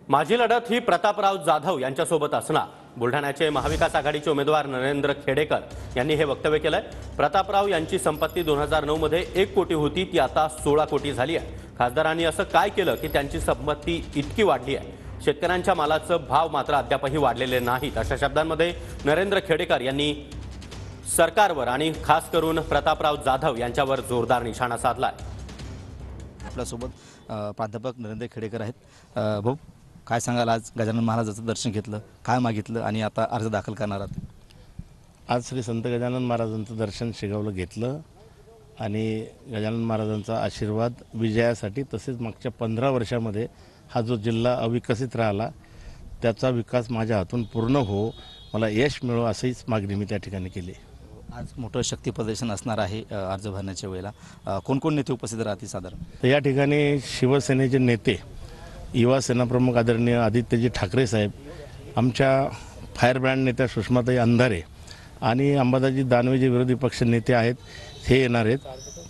माझी लढत ही प्रतापराव जाधव यांच्यासोबत असणार। बुलढाण्याचे महाविकास आघाडीचे उमेदवार नरेंद्र खेडेकर यांनी हे वक्तव्य केलंय। प्रतापराव यांची संपत्ती 2009 मध्ये 1 कोटी होती, ती आता 16 कोटी झाली आहे। खासदारांनी असं काय केलं की त्यांची संपत्ती इतकी वाढली आहे? शेतकऱ्यांच्या मालाचं भाव मात्र अद्यापही वाढलेले नाहीत, अशा शब्दांमध्ये नरेंद्र खेडेकर यांनी सरकारवर आणि खास करून प्रतापराव जाधव यांच्यावर जोरदार निशाणा साधलाय। आपल्यासोबत प्राध्यापक नरेंद्र खेडेकर आहेत। भाऊ, काय सांगाल, आज गजानन महाराजांचं दर्शन घेतलं, काय मागितलं आणि आता अर्ज दाखल करणार आहात? आज श्री संत गजानन महाराजांचं दर्शन शेगावला घेतलं आणि गजानन महाराजांचा आशीर्वाद विजयासाठी, तसेच मागच्या 15 वर्षामध्ये हा जो जिल्हा अविकसित राहिला त्याचा विकास माझ्या हातून पूर्ण हो, मला यश मिळो, अशीच मागणी मी त्या ठिकाणी केली। आज मोठं शक्ती प्रदर्शन असणार आहे अर्ज भरण्याच्या वेळेला, कोण कोण नेते उपस्थित राहतील साधारण? तर या ठिकाणी शिवसेनेचे नेते, युवा सेना प्रमुख आदरणीय आदित्यजी ठाकरे साहेब, आमच्या फायर ब्रँड नेत्या सुषमाताई अंधारे आणि अंबादाजी दानवे विरोधी पक्ष नेते आहेत, हे येणार आहेत।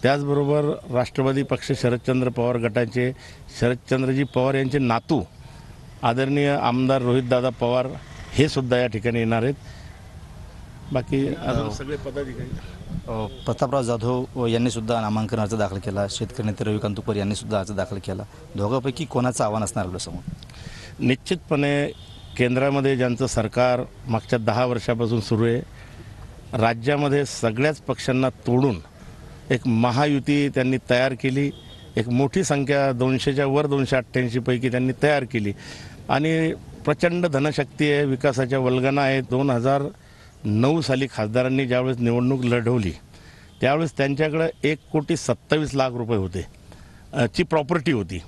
त्याचबरोबर राष्ट्रवादी पक्ष शरदचंद्र पवार गटाचे शरदचंद्रजी पवार यांचे नातू आदरणीय आमदार रोहितदादा पवार हे सुद्धा या ठिकाणी येणार आहेत। बाकी सगळे पदाधिकारी। प्रतापराव जाधव यांनी सुद्धा नामांकन अर्ज दाखल केला, शेतकरी नेते रविकांत तुपकर यांनी सुद्धा अर्ज दाखल केला। दोघांपैकी कोणाचं आव्हान असणार आपल्यासमोर? निश्चितपणे केंद्रामध्ये ज्यांचं सरकार मागच्या 10 वर्षापासून सुरू आहे, राज्यामध्ये सगळ्याच पक्षांना तोडून एक महायुती त्यांनी तयार केली। एक मोठी संख्या 200च्या वर 288 पैकी त्यांनी तयार केली आणि प्रचंड धनशक्ती आहे, विकासाच्या वल्गना आहे। 2009 साली खासदारांनी ज्यावेळेस निवडणूक लढवली त्यावेळेस त्यांच्याकडे 1,27,00,000 रुपये होते ची प्रॉपर्टी होती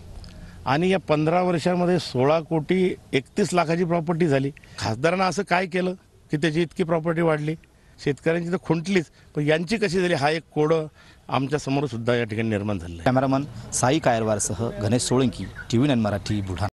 आणि या 15 वर्षामध्ये 16,31,00,000ची प्रॉपर्टी झाली। खासदारांना असं काय केलं की त्याची इतकी प्रॉपर्टी वाढली? शेतकऱ्यांची तर खुंटलीच, पण यांची कशी झाली हा एक कोडं आमच्या समोर सुद्धा या ठिकाणी निर्माण झालं आहे। कॅमेरामन साई कायरवारसह गणेश सोळंकी, TV9 मराठी, बुलढाणा।